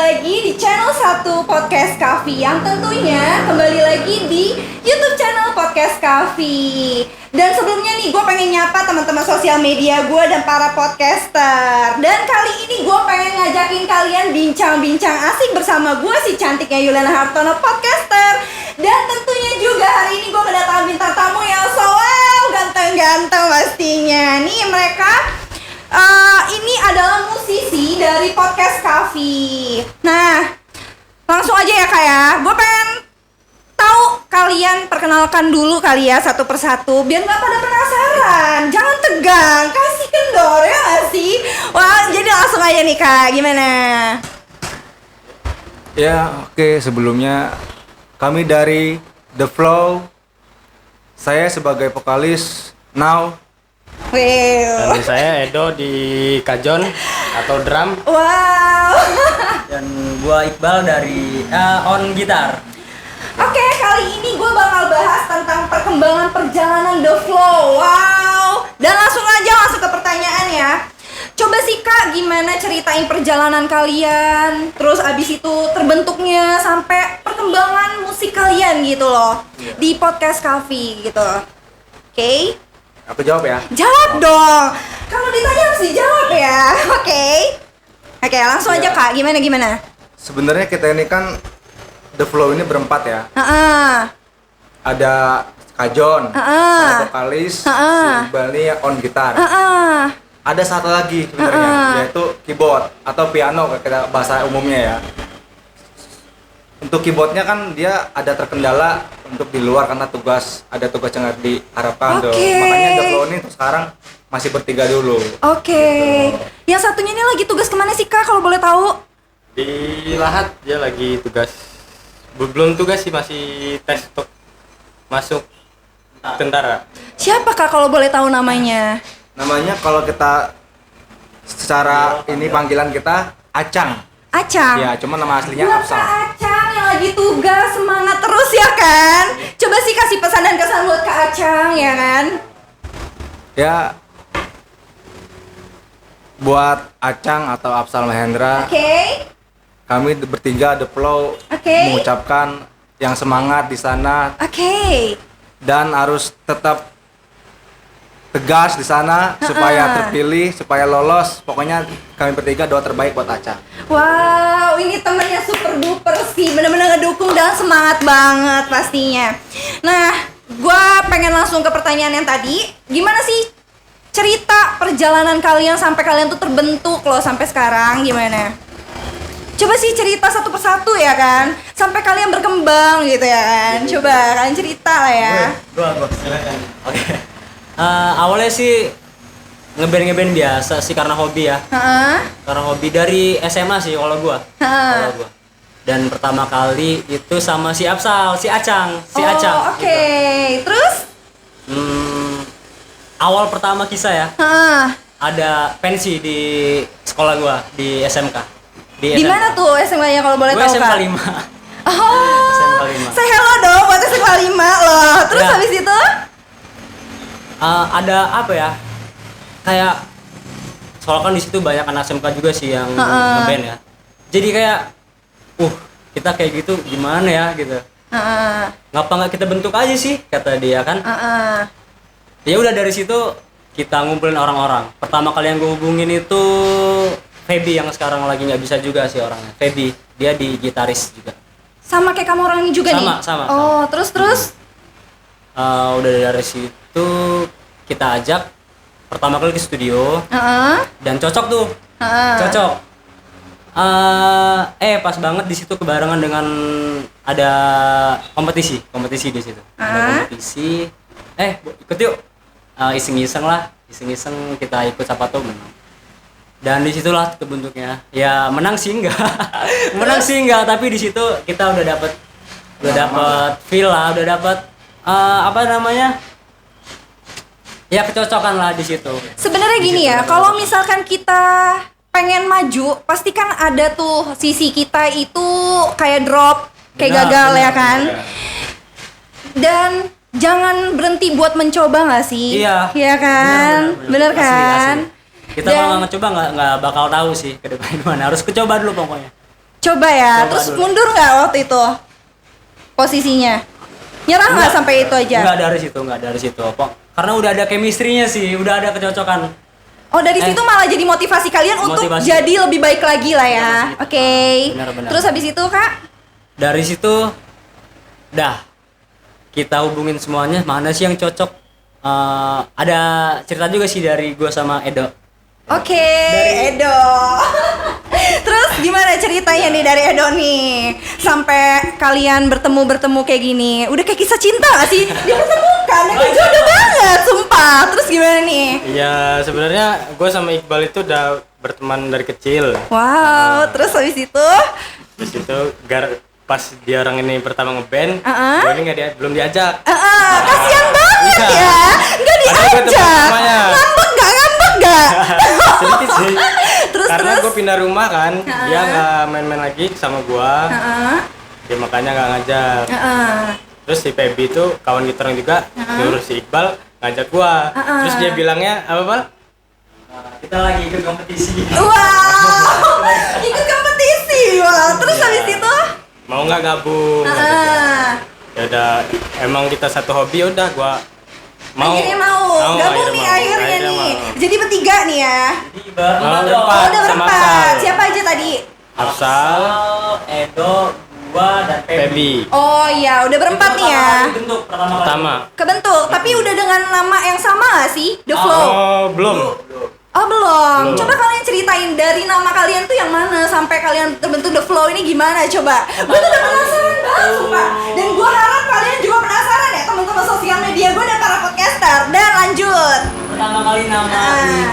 lagi di channel 1 Podcast Cafe, yang tentunya kembali lagi di YouTube channel Podcast Cafe. Dan sebelumnya nih, gue pengen nyapa teman-teman sosial media gue dan para podcaster. Dan kali ini gue pengen ngajakin kalian bincang-bincang asik bersama gue, si cantiknya Yuliana Hartono, podcaster. Dan tentunya juga hari ini gue mendatangkan bintang tamu yang ganteng-ganteng pastinya. Nih mereka ini adalah musisi dari Podcast Cafe. Nah, langsung aja ya Kak ya. Gue pengen tahu kalian, perkenalkan dulu kali ya satu persatu, biar nggak pada penasaran. Jangan tegang, kasih kendor ya nggak sih? Wah, jadi langsung aja nih Kak, gimana? Ya, oke. Sebelumnya kami dari The Flow. Saya sebagai vokalis Now. Wow. Dan saya Edo di kajon atau drum. Wow. Dan gua Iqbal dari on gitar. Oke, kali ini gue bakal bahas tentang perkembangan perjalanan The Flow. Wow. Dan langsung ke pertanyaan ya. Coba sih Kak, gimana ceritain perjalanan kalian, terus abis itu terbentuknya sampai perkembangan musik kalian gitu loh, di Podcast Cafe gitu. Oke? Aku jawab ya. Jawab dong. Kalau ditanya harus dijawab ya. Oke, langsung aja Kak. Gimana? Sebenarnya kita ini kan The Flow ini berempat ya. Ada Kajon, ada vokalis, si Iqbal ini on gitar. Ada satu lagi sebenarnya, yaitu keyboard atau piano kalau kita bahasa umumnya ya. Untuk keyboardnya kan dia ada terkendala untuk di luar karena ada tugas yang diharapkan tuh. Makanya The Flow ini sekarang masih bertiga dulu. Gitu. Yang satunya ini lagi tugas kemana sih Kak kalau boleh tahu? Di Lahat dia lagi tugas. Belum tugas sih, masih tes untuk masuk tentara. Siapa Kak kalau boleh tahu namanya? Namanya kalau kita secara ini panggilan kita Acang. Acang? Ya, cuma nama aslinya Buat Afsal. Kak Acang yang lagi tugas, semangat terus ya kan? Coba sih kasih pesan dan kesan buat Kak Acang ya kan? Ya, buat Acang atau Afsal Mahendra, kami bertiga The Flow mengucapkan yang semangat di sana. Dan harus tetap tegas di sana supaya terpilih, supaya lolos. Pokoknya kami bertiga doa terbaik buat Acang. Wow, ini temennya super duper sih, bener-bener ngedukung dan semangat banget pastinya. Nah, gue pengen langsung ke pertanyaan yang tadi. Gimana sih cerita perjalanan kalian sampai kalian tuh terbentuk loh sampai sekarang, gimana? Coba sih cerita satu persatu ya kan, sampai kalian berkembang gitu ya kan. Coba kalian cerita lah ya. Gua silakan. Oke. Awalnya sih ngeband biasa sih karena hobi ya. Karena hobi dari SMA sih kalau gua. Dan pertama kali itu sama si Afsal, si Acang. Oke. Gitu. Terus? Awal pertama kisah ya. Ada pensi di sekolah gua di SMK. Di mana tuh SMK-nya kalau boleh tahu Kak? SMK 5. SMK 5. Say hello dong buat SMK 5 loh. Terus ya. Habis itu? Ada apa ya? Kayak soalnya kan di situ banyak anak SMK juga sih yang ngeband ya. Jadi kayak kita kayak gitu gimana ya gitu. Ngapa nggak kita bentuk aja sih kata dia kan. Ya udah dari situ kita ngumpulin orang-orang. Pertama kali yang gue hubungin itu Feby yang sekarang lagi nggak bisa juga sih orangnya. Feby, dia di gitaris juga. Sama kayak kamu orang ini juga nih? Sama. Terus? Udah dari situ kita ajak pertama kali ke studio. Dan cocok tuh. Cocok. Pas banget di situ kebarengan dengan ada kompetisi di situ. Ada kompetisi. Ikut yuk. Iseng-iseng kita ikut siapa tuh menang. Dan disitulah kebentuknya. Ya menang sih enggak, tapi di situ kita udah dapet feel lah, udah dapet ya kecocokan lah di situ. Sebenarnya gini ya, kalau misalkan kita pengen maju, pasti kan ada tuh sisi kita itu kayak drop, kayak gagal ya kan. Dan jangan berhenti buat mencoba nggak sih? Iya kan, bener kan? Kita kalau nggak ngecoba nggak bakal tahu sih ke depan gimana. Harus kecoba dulu pokoknya. Coba ya, Coba terus dulu. mundur nggak waktu itu posisinya? Nyerah nggak sampai itu aja? Enggak dari situ. Karena udah ada chemistry-nya sih, udah ada kecocokan. Oh dari situ malah jadi motivasi kalian untuk Motivasi. jadi lebih baik lagi lah ya. Oke. Benar-benar. Terus habis itu Kak? Dari situ dah kita hubungin semuanya, mana sih yang cocok. Ada cerita juga sih dari gua sama Edo. Oke, Edo. Terus gimana ceritanya nih dari Edo nih? Sampai kalian bertemu kayak gini. Udah kayak kisah cinta gak sih? Dipertemukan, kayak jodoh banget, sumpah. Terus gimana nih? Ya sebenarnya gue sama Iqbal itu udah berteman dari kecil. Wow, terus habis itu? Terus itu pas dia orang ini pertama ngeband, Uh-uh. gue ini belum diajak. Kasian banget Iya. ya. Nggak Karena gue teman diajak. semuanya. Ngambek nggak? Sedikit sih. Terus, Karena terus? gue pindah rumah kan, dia nggak main-main lagi sama gue. Dia makanya nggak ngajak. Terus si Feby itu kawan kita orang juga, terus si Iqbal ngajak gue. Terus dia bilangnya apa Bal? Kita lagi ikut kompetisi. Wow, ikut kompetisi. Wow, terus habis itu? Mau nggak gabung? Ya udah, emang kita satu hobi, udah gue mau. Akhirnya mau. Gabung nih akhirnya nih. mau. Jadi bertiga nih ya. Jadi berempat Oh, dong. berempat. Oh, udah sama berempat. Afsal. Siapa aja tadi? Afsal, Edo, gua dan Feby. Feby. Oh iya, udah berempat nih ya. Bentuk pertama kali. Pertama. Kebentuk, tapi udah dengan nama yang sama gak sih? The Flow. Oh, belum. Oh belum. Belum. Coba kalian ceritain dari nama kalian tuh yang mana sampai kalian terbentuk The Flow ini gimana coba? Gue tuh udah penasaran banget sumpah. Dan gue harap kalian juga penasaran ya teman-teman sosial media gue dan para podcaster. Dan lanjut. Pertama kali nama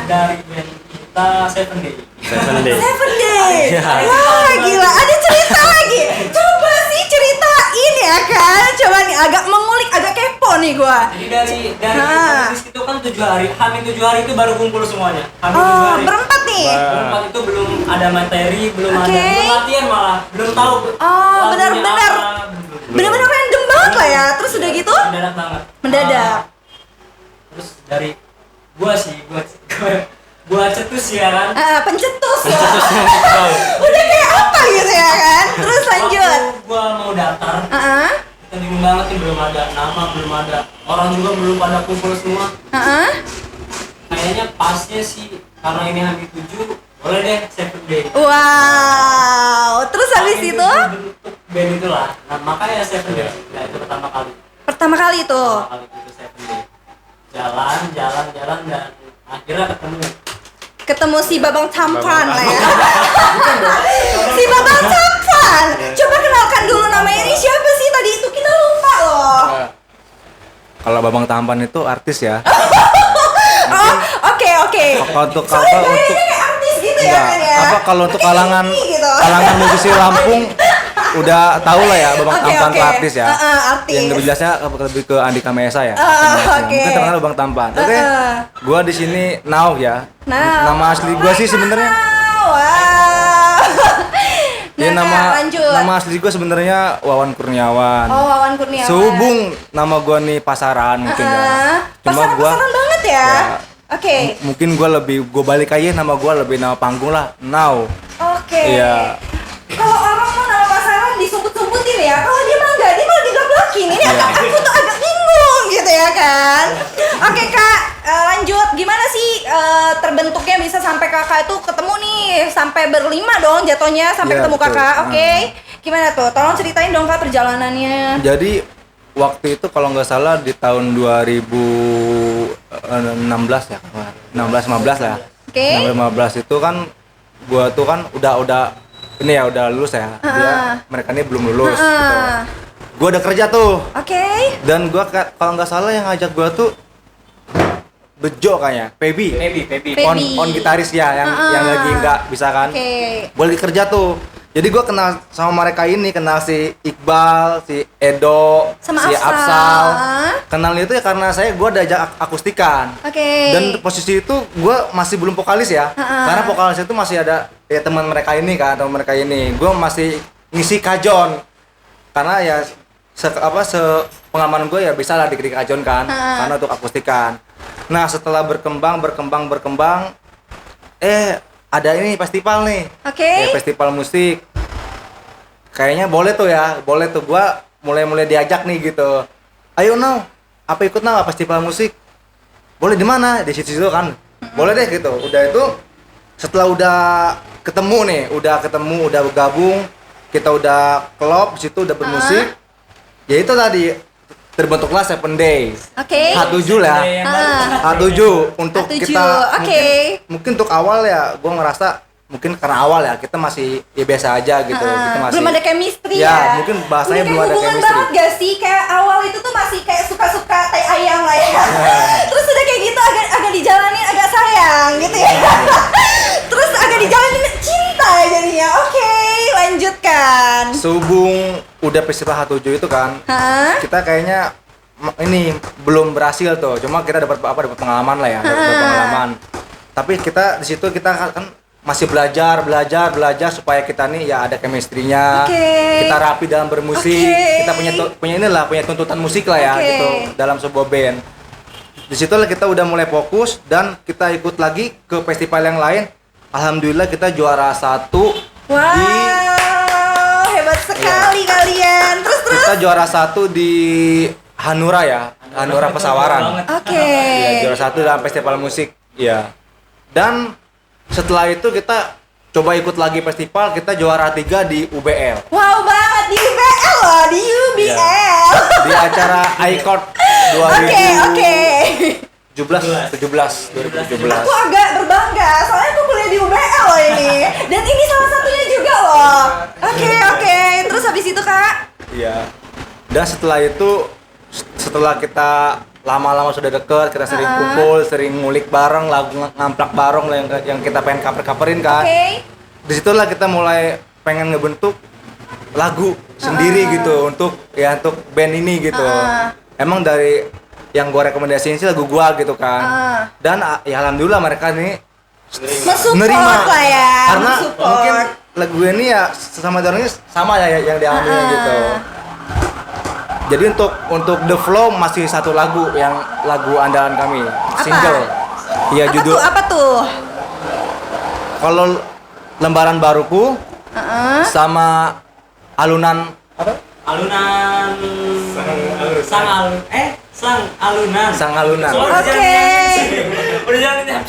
dari band kita Seven Day. 7 Days. 7 Days. Iya. Wah gila, ada cerita lagi. Coba sih ceritain ya kan. Coba nih agak mengulik, agak kepo nih gue. Jadi dari kompetisi itu kan 7 hari. Hamin 7 hari itu baru kumpul semuanya. Hamin 7 Oh hari. berempat nih. Berempat itu belum ada materi, belum Oke. ada belum latihan malah, belum tahu. Oh, lagunya benar-benar. apa, belum. Bener-bener random banget lah ya. Terus udah gitu? Mendadak banget. Mendadak. Terus dari gua cetus ya kan. Pencetus. Terus Udah kayak apa gitu ya kan? Terus lanjut. Waktu gua mau daftar, Heeh. kita bingung banget nih, belum ada nama, belum ada orang juga, belum pada kumpul semua. Heeh. Kayaknya pasnya sih karena ini Hamin 7, boleh deh 7 Day. Wow. Terus habis Hamin itu 7 bentuk band itulah. Nah, makanya 7 Day. Nah, itu pertama kali. pertama kali tuh. Pertama kali itu 7 Day. Jalan dan akhirnya Ketemu si Babang Tampan lah ya. Si Babang Tampan. Coba kenalkan dulu namanya ini siapa sih tadi itu kita lupa loh. Kalau Babang Tampan itu artis ya. Oh, oke. Untuk Soalnya apa kayaknya untuk kayak artis gitu ya enggak, kan ya. apa kalau untuk Kayak kalangan ini gitu. kalangan musisi Lampung udah tahu lah ya Babang Oke, Tampan oke. itu artis ya. Artis. Yang lebih jelasnya lebih ke Andika Mesa ya. Oke. Mungkin terkenal Babang Tampan. Oke. Gua di sini Now ya. Nah, Nama asli gua sih sebenarnya. Wow. Ya Nah, nama Kak, lanjut. nama asli gua sebenarnya Wawan Kurniawan. Oh, Wawan Kurniawan. Sehubung nama gua nih pasaran mungkin ya. Cuma gua pasaran banget ya. Oke. mungkin gua balik aja nama gua lebih nama panggung lah Now. Oke. Iya. Kalau orang mau nama pasaran disumput-sumputin ya. Kalau dia mah enggak, dia malah diblak-blakin. Ini Iya. aku tuh agak bingung gitu ya kan. Oke Kak, lanjut. Gimana sih terbentuknya bisa sampai kakak itu ketemu nih sampai berlima dong jatuhnya sampai Iya, ketemu betul. kakak. Oke. Gimana tuh? Tolong ceritain dong Kak perjalanannya. Jadi waktu itu kalau nggak salah di tahun 2016 ya, 16-15 lah. Oke. 16-15 itu kan gua tuh kan udah ini ya udah lulus ya. Mereka ini belum lulus gitu. Gua udah kerja tuh. Oke. Dan gua kalau nggak salah yang ngajak gua tuh Bejo kayaknya, Feby. Feby. On gitaris ya yang lagi nggak bisa kan. Oke. Gua lagi kerja tuh. Jadi gue kenal sama mereka ini, kenal si Iqbal, si Edo, Sama si Afsal. Afsal. Kenalnya itu ya karena gue diajak akustikan. Oke. Dan posisi itu gue masih belum vokalis ya. Karena vokalis itu masih ada ya teman mereka ini kan, teman mereka ini. Gue masih ngisi kajon. Karena ya pengalaman gue ya bisa lah di kajon kan. Karena untuk akustikan. Nah, setelah berkembang ada ini festival nih. Oke. Ya, festival musik. kayaknya boleh tuh gua mulai diajak nih gitu. Ayo apa ikut festival musik? Boleh di mana? Di situ kan. Boleh deh gitu. Udah itu setelah udah ketemu, udah bergabung, kita udah klop, di situ udah bermusik. Ya itu tadi terbentuklah 7 Days. Oke. H7 lah. H7 untuk H7, kita oke. mungkin untuk awal ya gua ngerasa mungkin karena awal ya kita masih ya biasa aja gitu. Kita masih belum ada chemistry ya. ya. Mungkin bahasanya Udah belum ada kayak hubungan chemistry. banget gak sih? Kayak awal itu tuh masih kayak suka-suka tai ayam lah ya. Terus udah kayak gitu agak dijalanin agak sayang gitu ya. Terus agak dijalanin cinta jadinya. Oke, lanjutkan. Sehubung udah festival H7 itu kan, kita kayaknya ini belum berhasil tuh. Cuma kita dapat pengalaman lah ya, dapat pengalaman. Tapi kita di situ kita kan masih belajar supaya kita nih ya ada chemistry-nya. Kita rapi dalam bermusik. Kita punya tuntutan musik lah ya gitu dalam sebuah band. Di situ lah kita udah mulai fokus dan kita ikut lagi ke festival yang lain. Alhamdulillah kita juara 1. Wow, hebat sekali kalian. Terus Kita juara 1 di Hanura ya, Hanura Pesawaran. Ya, juara 1 dalam festival musik. Ya. Dan setelah itu kita coba ikut lagi festival, kita juara 3 di UBL. wow banget di UBL loh, di UBL. Di acara iCord 2017. Aku agak berbangga, soalnya aku kuliah di UBL loh ini. Dan ini salah satunya juga loh. Oke. Terus habis itu Kak? Iya. Dan setelah itu, setelah kita lama-lama sudah deket, kita sering kumpul, sering ngulik bareng, lagu ngamplak bareng lah yang kita pengen cover-coverin kan. Disitulah kita mulai pengen ngebentuk lagu sendiri gitu untuk band ini gitu. Emang dari yang gua rekomendasiin sih lagu gua gitu kan. Dan ya alhamdulillah mereka nih Mensupport lah ya. karena mensupport. mungkin lagu ini ya sama orangnya sama ya yang diambil gitu. Jadi untuk The Flow masih satu lagu yang lagu andalan kami, single. Iya judul. Apa tuh? Kalau Lembaran Baruku sama Alunan apa? Sang Alunan.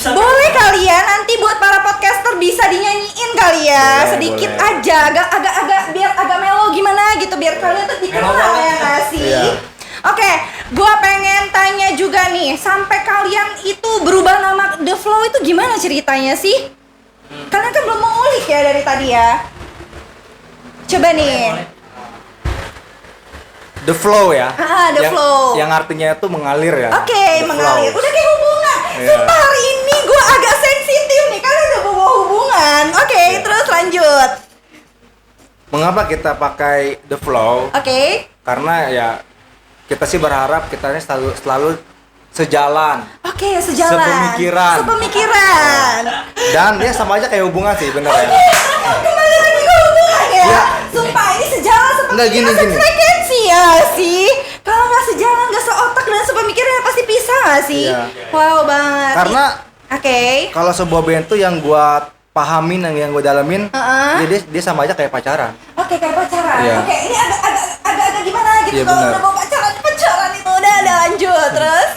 Boleh kalian nanti buat para podcaster bisa dinyanyiin kali ya, sedikit boleh. aja, agak biar agak melo gimana gitu, biar kalian tuh dikenal ya nggak sih? Iya. Oke, gua pengen tanya juga nih, sampai kalian itu berubah nama The Flow itu gimana ceritanya sih? Kalian kan belum mengulik ya dari tadi ya. Coba nih. The Flow ya. The Flow. Yang artinya itu mengalir ya. Oke, The mengalir. Flow. Udah kayak hubungan. Iya. Sumpah hari ini gue agak sensitif nih karena udah bawa hubungan. Oke, terus lanjut. Mengapa kita pakai The Flow? Oke. Karena ya kita sih berharap kita ini selalu sejalan. Oke, sejalan. Sepemikiran. Dan ya sama aja kayak hubungan sih bener ya. Kembali lagi ke hubungan ya. Iya. Sumpah ini sejalan Enggak, gini. sefrekuensi ya sih. Kalau nggak sejalan, nggak seotak dan sepemikiran ya pasti pisah nggak sih? Iya. Wow banget. Karena Oke. kalau sebuah band tuh yang gua pahamin, yang gua dalamin, jadi dia sama aja kayak pacaran. Oke, kayak pacaran. Iya. Oke, ini agak gimana gitu Iya, kalau benar. udah mau pacaran itu udah lanjut terus.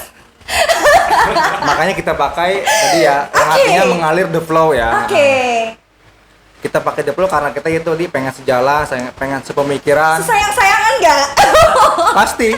Makanya kita pakai tadi ya, yang artinya mengalir The Flow ya. Oke. Kita pakai The Flow karena kita itu tadi pengen sejalan, pengen sepemikiran. Sayang-sayangan nggak? Pasti.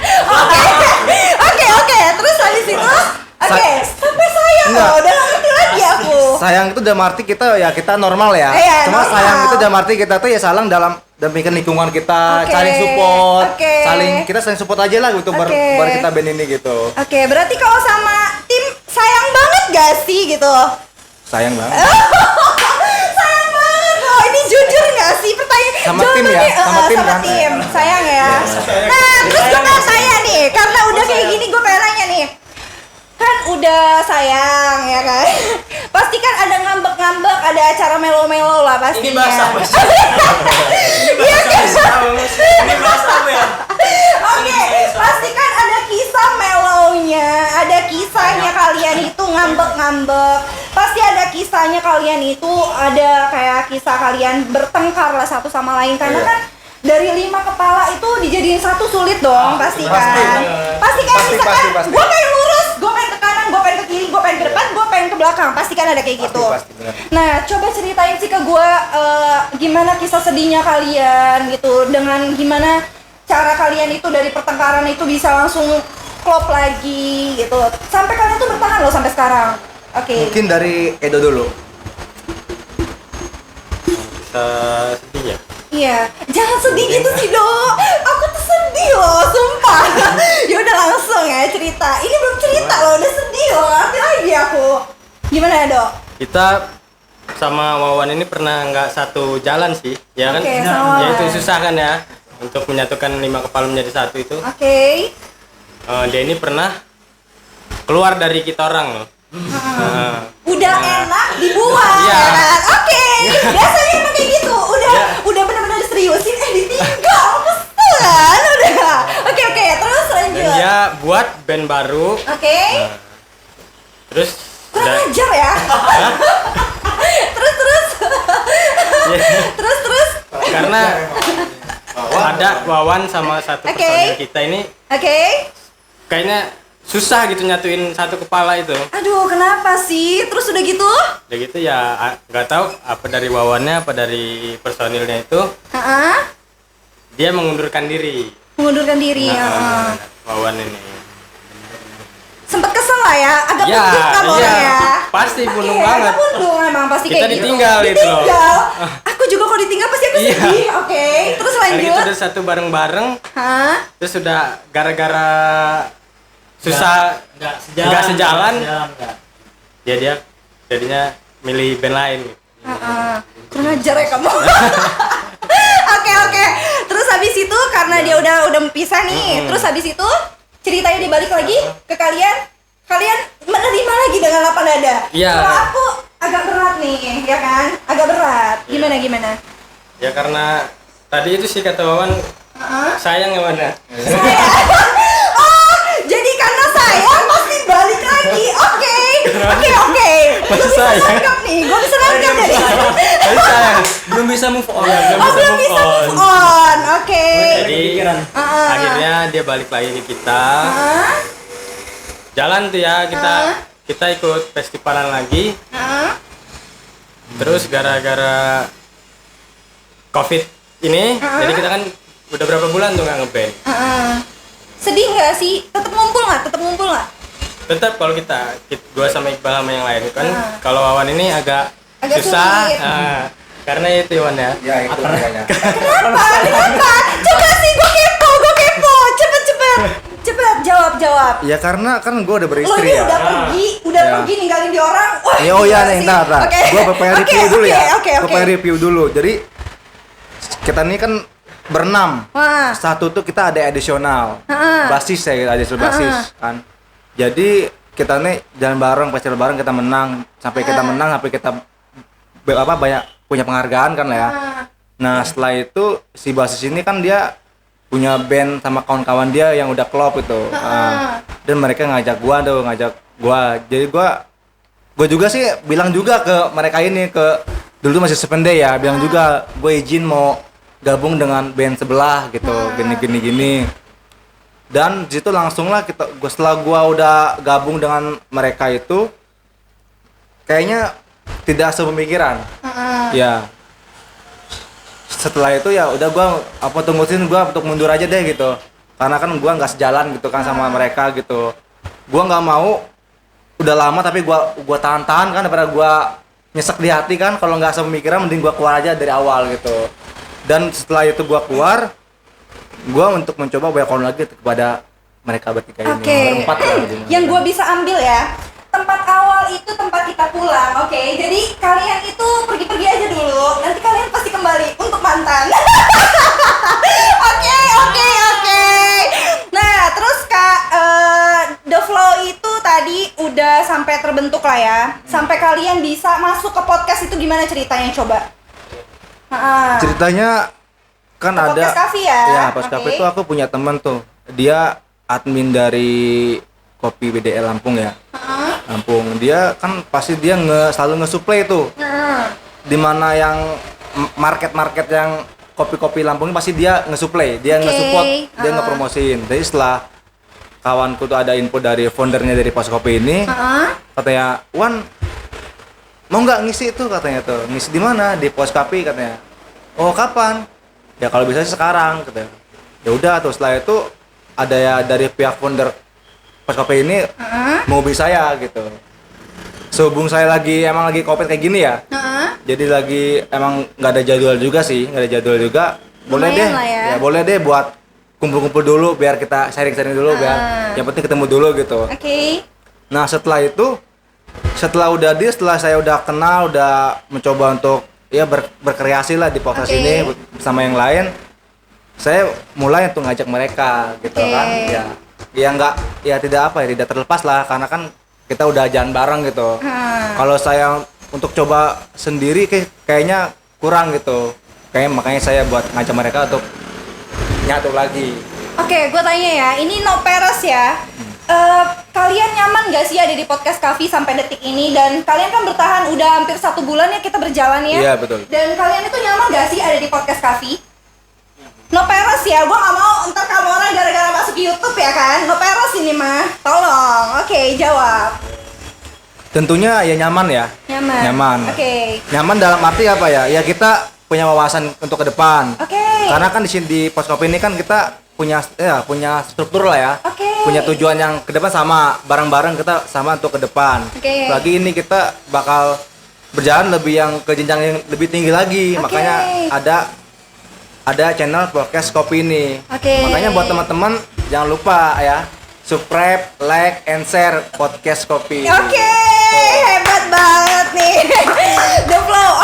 Oke. Terus habis itu, sampai sayang Enggak. loh. Udah nggak ngerti lagi aku. Sayang itu dalam arti kita normal ya. Iya, Cuma normal. sayang itu dalam arti kita tuh ya saling dalam demikian lingkungan kita, Oke, saling support, oke. kita saling support aja lah untuk Oke. buat kita band ini gitu. Oke, berarti kalau sama tim sayang banget gak sih gitu? Sayang banget. Sayang banget loh. Ini jujur gak sih pertanyaan? Sama tim ya? jawabannya, Sama tim sama kan? tim. Sayang ya. Nah, terus gue pengen tanya nih, karena udah kayak gini gue pengen nanya nih. Kan udah sayang ya kan? Pasti kan ada ngambek-ngambek, ada acara melo-melo lah pastinya. Ini bahasa apa sih? Iya kan? Ini bahasa apa ya? Oke, pasti kan ada kisah melonya, ada kisahnya kalian itu ngambek-ngambek. Pasti ada kisahnya kalian itu ada kayak kisah kalian bertengkar lah satu sama lain karena Iya. kan dari 5 kepala itu dijadiin satu sulit dong, pasti kan? Pasti kan, misalkan pasti. gue pengen lurus, gue pengen ke kanan, gue pengen ke kiri, gue pengen ke depan, gue pengen ke belakang, pasti kan ada kayak gitu. Pasti, benar. Nah, coba ceritain sih ke gue gimana kisah sedihnya kalian gitu, dengan gimana cara kalian itu dari pertengkaran itu bisa langsung klop lagi gitu, sampai kalian tuh bertahan loh sampai sekarang. Oke. Mungkin dari Edo dulu. Bisa sedih ya. Iya, jangan sedih gitu sih Dok. Aku tuh sedih loh, sumpah. Ya udah langsung ya cerita. Ini belum cerita loh, udah sedih loh. Nanti lagi aku. Gimana ya Dok? Kita sama Wawan ini pernah nggak satu jalan sih, ya kan? Oke, sama Ya itu Wawan. susah kan ya untuk menyatukan 5 kepala menjadi satu itu. Oke. Dia ini pernah keluar dari kita orang loh. Udah enak dibuang Iya. ya kan? Oke. Biasanya emang kayak gitu. Udah benar-benar diseriusin ditinggal. Kesel kan? Udah. Oke, terus Dan lanjut. dia buat band baru. Oke. Terus Kurang udah- ajar ya. terus. Terus. karena ada Wawan sama satu Oke. personil kita ini Oke. kayaknya susah gitu nyatuin satu kepala itu. Aduh, kenapa sih? Terus udah gitu? Udah gitu ya nggak tahu apa dari Wawannya apa dari personilnya itu Heeh. dia mengundurkan diri. Mengundurkan diri. Nah, Wawan ini. Sempet kesel lah ya, agak Ya, pundung kan iya. orangnya. Pasti pundung Oke, banget. agak pundung emang pasti Kita kayak gitu. ditinggal itu loh. Ditinggal. Aku juga kalau ditinggal pasti aku Iya. sedih. Oke, terus Karena kita lanjut. udah satu bareng-bareng, Hah? terus udah gara-gara susah nggak sejalan, ya dia jadinya milih band lain. Heeh. Kurang ajar ya kamu. Oke. Terus habis itu karena dia udah pisah nih. Terus habis itu ceritanya dibalik lagi ke kalian. Kalian menerima lagi dengan lapang dada. Iya. Kalau aku agak berat nih, ya kan? Agak berat. Gimana? Ya karena tadi itu sih kata Wawan sayang ya mana? Oh, jadi karena sayang pasti balik lagi. Oke. Masa sayang? Gue bisa nangkep dari. Sayang. Belum bisa move on. Oh, belum bisa move on. Oke. Jadi akhirnya dia balik lagi ke kita. Hah? Jalan tuh ya kita ikut festivalan lagi. Hah? Terus gara-gara COVID ini, jadi kita kan udah berapa bulan tuh nggak ngeband. Sedih nggak sih? Tetap ngumpul nggak? Tetap kalau gua sama Iqbal sama yang lain kan, kalau Wawan ini agak Agak susah. sulit. Karena itu Wawan ya. Ya itu makanya. Kenapa? Coba sih, gue kepo. Cepet, jawab. Ya karena kan gue udah Lo beristri ini ya. udah Ya. pergi ninggalin di orang. Wah, Ya oh ya gila nih, sih. ntar. Oke. Gue pengen review dulu ya. Oke. Gue pengen review dulu. Jadi kita ini kan berenam. Wah. Satu tuh kita ada additional. Basis ya, additional basis kan. Jadi kita nih jalan bareng, festival bareng, kita menang sampai kita banyak punya penghargaan kan lah ya. Nah, setelah itu si basis ini kan dia punya band sama kawan-kawan dia yang udah klop itu. Dan mereka ngajak gua. Jadi gua juga sih bilang juga ke mereka ini, ke dulu tuh masih sepende ya, bilang juga gue izin mau gabung dengan band sebelah gitu, gini. Dan di situ langsung lah setelah gua udah gabung dengan mereka itu kayaknya tidak sepemikiran. Ya. Setelah itu ya udah gua tungguin gua untuk mundur aja deh gitu. Karena kan gua nggak sejalan gitu kan sama mereka gitu. Gua nggak mau udah lama tapi gua tahan-tahan kan daripada gua nyesek di hati kan. Kalau nggak sepemikiran mending gua keluar aja dari awal gitu. Dan setelah itu gua keluar, gua untuk mencoba welcome lagi kepada mereka bertiga ini. Berempat lah. Yang gue bisa ambil ya, tempat awal itu tempat kita pulang. Oke, jadi kalian itu pergi-pergi aja dulu. Nanti kalian pasti kembali untuk mantan. Oke. Nah, terus Kak, The Flow itu tadi udah sampai terbentuk lah ya. Sampai kalian bisa masuk ke podcast itu gimana ceritanya coba? Ceritanya kan Ke ada Podcast Cafe ya? Ya, pas Oke. Cafe itu aku punya temen tuh. Dia admin dari Kopi BDL Lampung ya. Lampung. Dia kan pasti dia selalu nge-supply tuh. Dimana yang market yang kopi-kopi Lampung ini pasti dia nge-supply, dia nge-support, dia nge-promosiin. Jadi setelah kawanku tuh ada info dari foundernya dari Pos Kopi ini, katanya, "Wan, mau nggak ngisi itu?" katanya tuh. "Ngisi di mana?" "Di Pos Kopi," katanya. "Oh, kapan?" "Ya kalau bisa sih sekarang," katanya. Ya udah tuh, setelah itu ada ya dari pihak founder Pos Kopi ini mau hubungi saya gitu. Sehubung saya emang lagi COVID kayak gini ya. Jadi lagi emang nggak ada jadwal juga sih, nggak ada jadwal juga. Boleh Lumayan deh, lah ya. ya boleh deh buat kumpul-kumpul dulu biar kita sharing-sharing dulu biar yang penting ketemu dulu gitu. Oke. Nah setelah itu, setelah saya udah kenal, udah mencoba untuk ya berkreasi lah di podcast ini bersama yang lain, saya mulai untuk ngajak mereka gitu kan. Ya tidak terlepas lah karena kan kita udah jalan bareng gitu. Kalau saya untuk coba sendiri kayaknya kurang gitu. Makanya saya buat ngajak mereka untuk nyatu lagi. Oke, gue tanya ya, ini no peres ya. Kalian nyaman gak sih ada di podcast Kavi sampai detik ini? Dan kalian kan bertahan udah hampir 1 bulan ya kita berjalan ya. Iya betul. Dan kalian itu nyaman gak sih ada di podcast Kavi? No peres ya, gue gak mau ntar kamu orang gara-gara masuk YouTube ya kan. No peres ini mah, tolong. Oke, jawab. Tentunya ya nyaman ya. Nyaman. Oke. Nyaman dalam arti apa ya? Ya kita punya wawasan untuk ke depan. Karena kan di sini di Pos Kopi ini kan kita punya struktur lah ya. Punya tujuan yang ke depan sama, bareng-bareng kita sama untuk ke depan. Lagi ini kita bakal berjalan lebih yang ke jenjang yang lebih tinggi lagi. Makanya ada channel podcast Kopi ini. Makanya buat teman-teman jangan lupa ya, subscribe, like, and share podcast Kopi. Hebat banget nih. The Flow.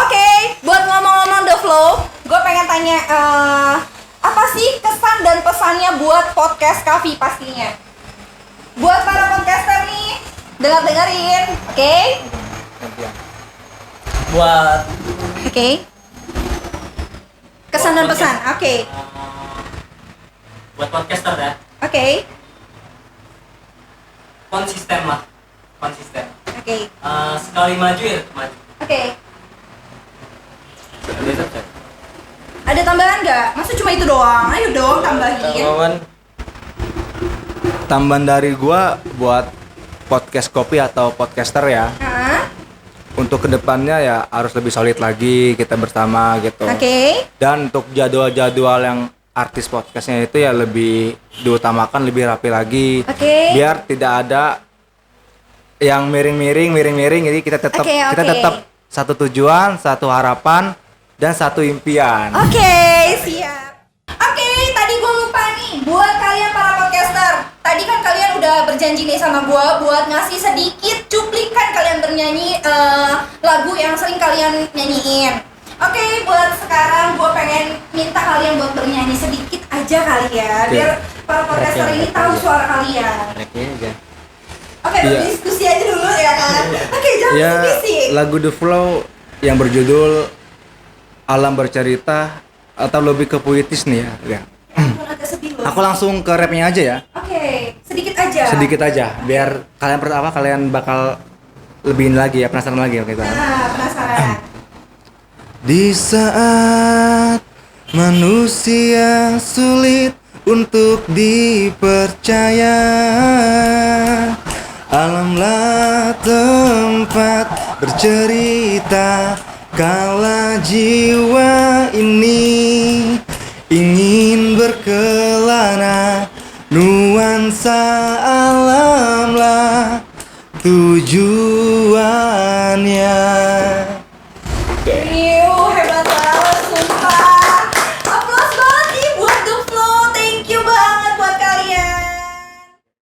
Buat ngomong-ngomong The Flow, gue pengen tanya apa sih kesan dan pesannya buat podcast Kavi pastinya? Buat para podcaster nih, dengerin, oke? Buat Kesan dan pesan, buat podcaster ya. Konsisten. Sekali maju ya maju. Ada tambahan nggak? Masa cuma itu doang? Ayo dong tambahin. Tambahan dari gua buat podcast Kopi atau podcaster ya. Untuk kedepannya ya harus lebih solid lagi kita bersama gitu. Dan untuk jadwal-jadwal yang artis podcastnya itu ya lebih diutamakan, lebih rapi lagi. Biar tidak ada yang miring-miring. Jadi kita tetap satu tujuan, satu harapan, dan satu impian. Siap. Tadi gue lupa nih, buat kalian para podcaster, tadi kan kalian udah berjanji nih sama gue buat ngasih sedikit cuplikan kalian bernyanyi lagu yang sering kalian nyanyiin. Buat sekarang gue pengen minta kalian buat bernyanyi sedikit aja kali ya, biar para podcaster ini tahu suara kalian. Berdiskusi aja dulu ya kan. Jangan bisik. Lagu The Flow yang berjudul Alam Bercerita atau lebih ke puitis nih ya. Agak sedih loh. Aku langsung ke rapnya aja ya. Sedikit aja. Biar kalian bakal lebihin lagi ya, penasaran lagi kita. Penasaran. Di saat manusia sulit untuk dipercaya, alamlah tempat bercerita. Kala jiwa ini ingin berkelana, nuansa alamlah tujuan.